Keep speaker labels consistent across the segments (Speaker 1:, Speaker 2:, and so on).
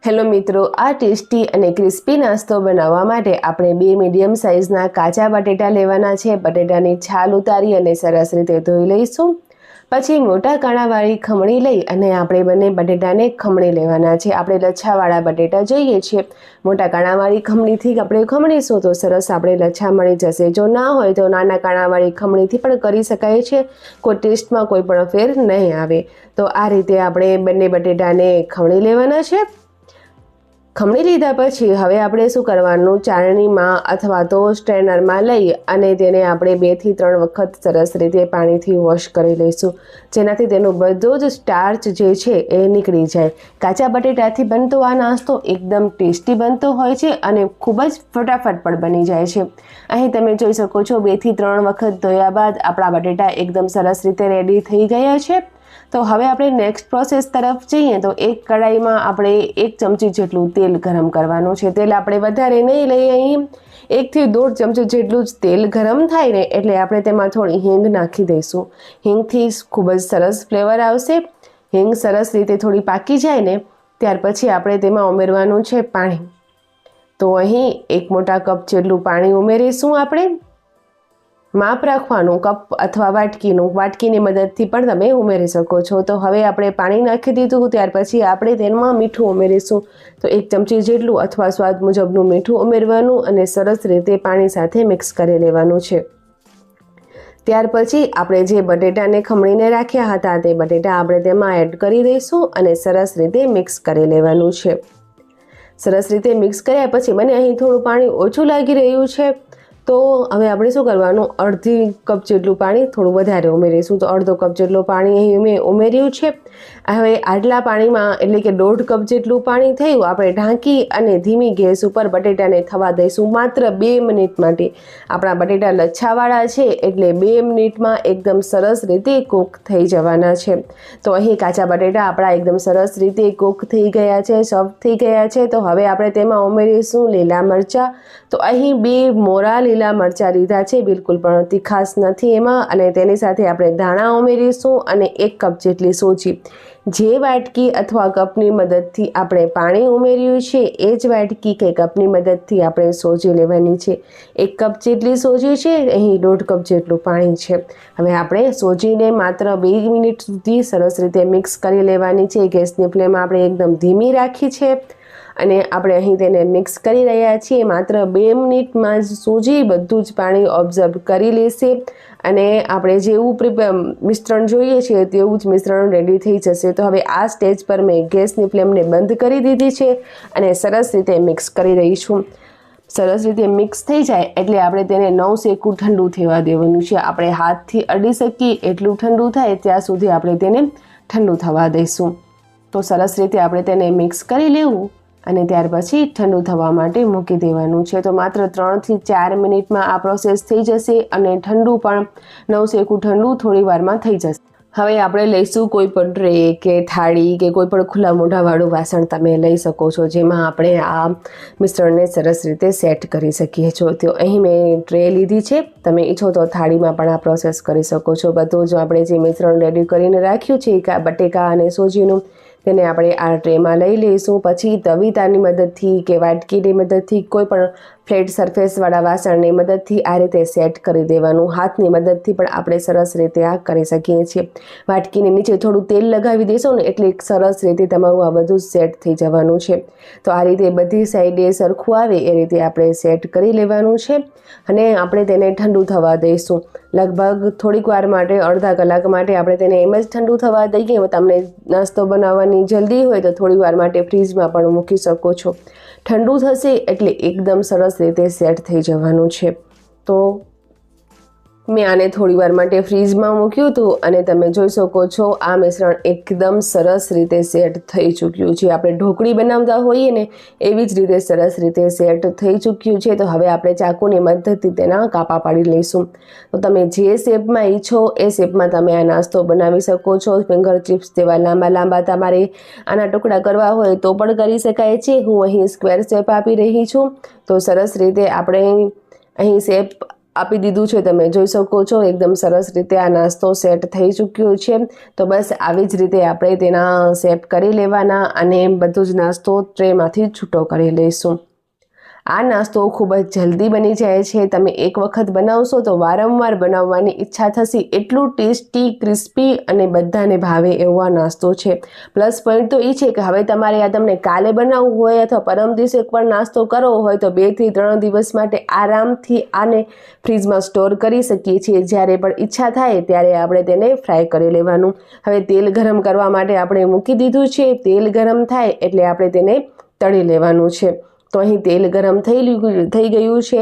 Speaker 1: Hello મિત્રો, આ tasty અને ક્રિસ્પી નાસ્તો બનાવવા માટે આપણે 2 મીડિયમ સાઇઝના કાચા બટેટા લેવાના છે। બટેટાની છાલ ઉતારી અને સરસ રીતે ધોઈ લઈશું। પછી મોટા કાણાવાળી ખમણી લઈ અને આપણે બંને બટેટાને ખમણી લેવાના છે। આપણે લચ્છાવાળા બટેટા જોઈએ છે। મોટા કાણાવાળી ખમણીથી આપણે ખમણીશું તો સરસ આપણે લચ્છા મળી જશે। જો ના હોય તો નાના કાણાવાળી ખમણીથી પણ કરી શકાય છે। કોઈ ટેસ્ટમાં કોઈ પણ ફેર નહીં આવે। તો આ રીતે આપણે બંને બટેટાને ખમણી લેવાના છે। ખમણી લીધા પછી હવે આપણે શું કરવાનું, ચાળણીમાં અથવા તો સ્ટ્રેનરમાં લઈ અને તેને આપણે 2 થી 3 વખત સરસ રીતે પાણીથી વોશ કરી લઈશું, જેનાથી તેનું બધું જ સ્ટાર્ચ જે છે એ નીકળી જાય। કાચા બટેટાથી બનતો આ નાસ્તો એકદમ ટેસ્ટી બનતો હોય છે અને ખૂબ જ ફટાફટ પણ બની જાય છે। અહીં તમે જોઈ શકો છો 2 થી 3 વખત ધોયા બાદ આપણા બટેટા એકદમ સરસ રીતે રેડી થઈ ગયા છે। તો હવે આપણે નેક્સ્ટ પ્રોસેસ તરફ જઈએ તો એક કડાઈમાં આપણે 1 ચમચી જેટલું તેલ ગરમ કરવાનું છે। તેલ આપણે વધારે નહીં લઈએ, અહીં 1 થી 1.5 ચમચી જેટલું જ તેલ ગરમ થાય ને એટલે આપણે તેમાં થોડી હિંગ નાખી દઈશું। હિંગથી ખૂબ જ સરસ ફ્લેવર આવશે। હિંગ સરસ રીતે થોડી પાકી જાય ને ત્યાર પછી આપણે તેમાં ઉમેરવાનું છે પાણી। તો અહીં 1 મોટા કપ જેટલું પાણી ઉમેરીશું આપણે। માપ રાખવાનું કપ અથવા વાટકીની મદદથી પણ તમે ઉમેરી શકો છો। તો હવે આપણે પાણી નાખી દીધું, ત્યાર પછી આપણે તેમાં મીઠું ઉમેરીશું। તો 1 ચમચી જેટલું અથવા સ્વાદ મુજબનું મીઠું ઉમેરવાનું અને સરસ રીતે પાણી સાથે મિક્સ કરી લેવાનું છે। ત્યાર પછી આપણે જે બટેટાને ખમણીને રાખ્યા હતા તે બટેટા આપણે તેમાં એડ કરી દઈશું અને સરસ રીતે મિક્સ કરી લેવાનું છે। સરસ રીતે મિક્સ કર્યા પછી મને અહીં થોડું પાણી ઓછું લાગી રહ્યું છે, તો હવે આપણે શું કરવાનું, અડધી કપ જેટલું પાણી થોડું વધારે ઉમેરીશું। તો અડધો કપ જેટલું પાણી અહીં મેં ઉમેર્યું છે। હવે આટલા પાણીમાં એટલે કે 1.5 કપ જેટલું પાણી થયું, આપણે ઢાંકી અને ધીમી ગેસ ઉપર બટેટાને થવા દઈશું માત્ર 2 મિનિટ માટે। આપણા બટેટા લચ્છાવાળા છે એટલે 2 મિનિટમાં એકદમ સરસ રીતે કૂક થઈ જવાના છે। તો અહીં કાચા બટેટા આપણા એકદમ સરસ રીતે કૂક થઈ ગયા છે, સોફ્ટ થઈ ગયા છે। તો હવે આપણે તેમાં ઉમેરીશું લીલા મરચાં। તો અહીં 2 મોરા લીલા મરચાં લીધા છે, બિલકુલ પણ તીખાશ નથી એમાં। અને તેની સાથે આપણે ધાણા ઉમેરીશું અને 1 કપ જેટલી સોજી। જે વાટકી અથવા કપની મદદથી આપણે પાણી ઉમેર્યું છે એ જ વાટકી કે કપની મદદથી આપણે સોજી લેવાની છે। 1 કપ જેટલી સોજી છે, અહીં 1.5 કપ જેટલું પાણી છે। હવે આપણે સોજીને માત્ર 2 મિનિટ સુધી સરસ રીતે મિક્સ કરી લેવાની છે। ગેસની ફ્લેમ આપણે એકદમ ધીમી રાખી છે અને આપણે અહીં તેને મિક્સ કરી રહ્યા છીએ। માત્ર 2 મિનિટમાં જ સોજી બધું જ પાણી ઓબ્ઝર્વ કરી લેશે અને આપણે જેવું મિશ્રણ જોઈએ છીએ તેવું જ મિશ્રણ રેડી થઈ જશે। તો હવે આ સ્ટેજ પર મેં ગેસની ફ્લેમને બંધ કરી દીધી છે અને સરસ રીતે મિક્સ કરી રહી છું। સરસ રીતે મિક્સ થઈ જાય એટલે આપણે તેને નવશેકું ઠંડુ થવા દેવાનું છે। આપણે હાથથી અડી શકીએ એટલું ઠંડુ થાય ત્યાં સુધી આપણે તેને ઠંડુ થવા દઈશું। તો સરસ રીતે આપણે તેને મિક્સ કરી લેવું અને ત્યાર પછી ઠંડુ થવા માટે મૂકી દેવાનું છે। તો માત્ર 3 થી 4 મિનિટમાં આ પ્રોસેસ થઈ જશે અને ઠંડુ પણ નવશેકું ઠંડુ થોડી વારમાં થઈ જશે। હવે આપણે લઈશું કોઈ પણ ટ્રે કે થાળી કે કોઈ પણ ખુલ્લા મોઢાવાળું વાસણ તમે લઈ શકો છો, જેમાં આપણે આ મિશ્રણને સરસ રીતે સેટ કરી શકીએ છો। તો અહીં મેં ટ્રે લીધી છે, તમે ઈચ્છો તો થાળીમાં પણ આ પ્રોસેસ કરી શકો છો। બધું જ આપણે જે મિશ્રણ રેડી કરીને રાખ્યું છે બટેકા અને સોજીનું, તેને આપણે આ ટ્રેમાં લઈ લઈશું। પછી તવીતાની મદદથી કે વાટકીની મદદથી કોઈ પણ ફ્લેટ સરફેસવાળા વાસણની મદદથી આ રીતે સેટ કરી દેવાનું। હાથની મદદથી પણ આપણે સરસ રીતે આ કરી શકીએ છીએ। વાટકીની નીચે થોડું તેલ લગાવી દેશો ને એટલે સરસ રીતે તમારું આ બધું સેટ થઈ જવાનું છે। તો આ રીતે બધી સાઈડે સરખું આવે એ રીતે આપણે સેટ કરી લેવાનું છે અને આપણે તેને ઠંડુ થવા દઈશું। લગભગ થોડીક વાર માટે, અડધા કલાક માટે આપણે તેને એમ જ ઠંડુ થવા દઈએ। તમને નાસ્તો બનાવવાની જલ્દી હોય તો થોડી વાર માટે ફ્રીજમાં પણ મૂકી શકો છો। ઠંડુ થશે એટલે એકદમ સરસ રીતે સેટ થઈ જવાનું છે। તો મેં આને થોડી વાર માટે ફ્રીજમાં મૂક્યું હતું અને તમે જોઈ શકો છો આ મિશ્રણ એકદમ સરસ રીતે સેટ થઈ ચૂક્યું છે। આપણે ઢોકળી બનાવતા હોઈએ ને એવી જ રીતે સરસ રીતે સેટ થઈ ચૂક્યું છે। તો હવે આપણે ચાકુની મદદથી તેના કાપા પાડી લઈશું। તો તમે જે શેપમાં ઈચ્છો એ શેપમાં તમે આ નાસ્તો બનાવી શકો છો। ફિંગર ચિપ્સ જેવા લાંબા લાંબા તમારે આના ટુકડા કરવા હોય તો પણ કરી શકાય છે। હું અહીં સ્ક્વેર શેપ આપી રહી છું। તો સરસ રીતે આપણે અહીં શેપ આપી દીધું છે. તમે જોઈ શકો છો એકદમ સરસ રીતે આ નાસ્તો સેટ થઈ ચૂક્યો છે. તો બસ આવી જ રીતે આપણે તેના શેપ કરી લેવાના અને બધું જ નાસ્તો ટ્રેમાંથી છૂટો કરી લઈશું. આ નાસ્તો ખૂબ જ જલ્દી બની જાય છે. તમે એક વખત બનાવશો તો વારંવાર બનાવવાની ઈચ્છા થશે. એટલું ટેસ્ટી, ક્રિસ્પી અને બધાને ભાવે એવો આ નાસ્તો છે. પ્લસ પોઈન્ટ તો એ છે કે હવે તમારે આ તમને કાલે બનાવવું હોય અથવા પરમ દિવસે એકવાર નાસ્તો કરવો હોય તો 2 થી 3 દિવસ માટે આરામથી આને ફ્રીજમાં સ્ટોર કરી શકીએ છીએ. જ્યારે પણ ઈચ્છા થાય ત્યારે આપણે તેને ફ્રાય કરી લેવાનું. હવે તેલ ગરમ કરવા માટે આપણે મૂકી દીધું છે. તેલ ગરમ થાય એટલે આપણે તેને તળી લેવાનું છે. તો અહીં તેલ ગરમ થઈ ગયું છે.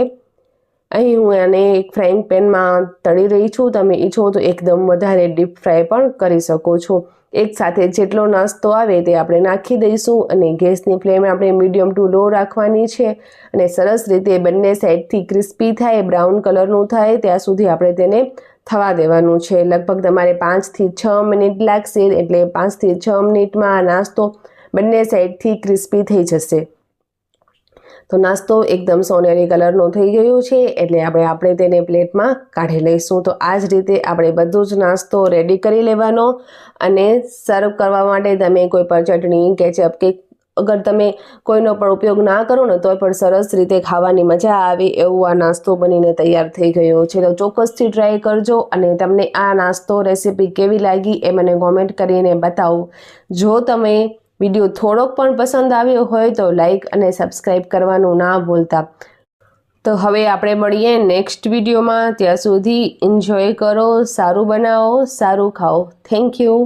Speaker 1: અહીં હું આને એક ફ્રાઈંગ પેનમાં તળી રહી છું. તમે ઈચ્છો તો એકદમ વધારે ડીપ ફ્રાય પણ કરી શકો છો. એક સાથે જેટલો નાસ્તો આવે તે આપણે નાખી દઈશું અને ગેસની ફ્લેમ આપણે મીડિયમ ટુ લો રાખવાની છે અને સરસ રીતે બંને સાઈડથી ક્રિસ્પી થાય, બ્રાઉન કલરનું થાય ત્યાં સુધી આપણે તેને થવા દેવાનું છે. લગભગ તમારે 5 થી 6 મિનિટ લાગશે. એટલે 5 થી 6 મિનિટમાં આ નાસ્તો બંને સાઈડથી ક્રિસ્પી થઈ જશે. તો નાસ્તો એકદમ સોનેરી કલરનો થઈ ગયો છે એટલે આપણે તેને પ્લેટમાં કાઢી લઈશું. તો આ જ રીતે આપણે બધું જ નાસ્તો રેડી કરી લેવાનો અને સર્વ કરવા માટે તમે કોઈ પણ ચટણી, કેચઅપ કે અગર તમે કોઈનો પણ ઉપયોગ ના કરો ને તો પણ સરસ રીતે ખાવાની મજા આવે એવું આ નાસ્તો બનીને તૈયાર થઈ ગયો છે. તો ચોક્કસથી ટ્રાય કરજો અને તમને આ નાસ્તો રેસીપી કેવી લાગી એ મને કોમેન્ટ કરીને બતાવો. જો તમે વિડીયો થોડોક પણ પસંદ આવ્યો હોય તો લાઈક અને સબસ્ક્રાઈબ કરવાનું ના ભૂલતા. તો હવે આપણે મળીએ નેક્સ્ટ વિડીયોમાં. ત્યાં સુધી એન્જોય કરો, સારું બનાવો, સારું ખાઓ. Thank you.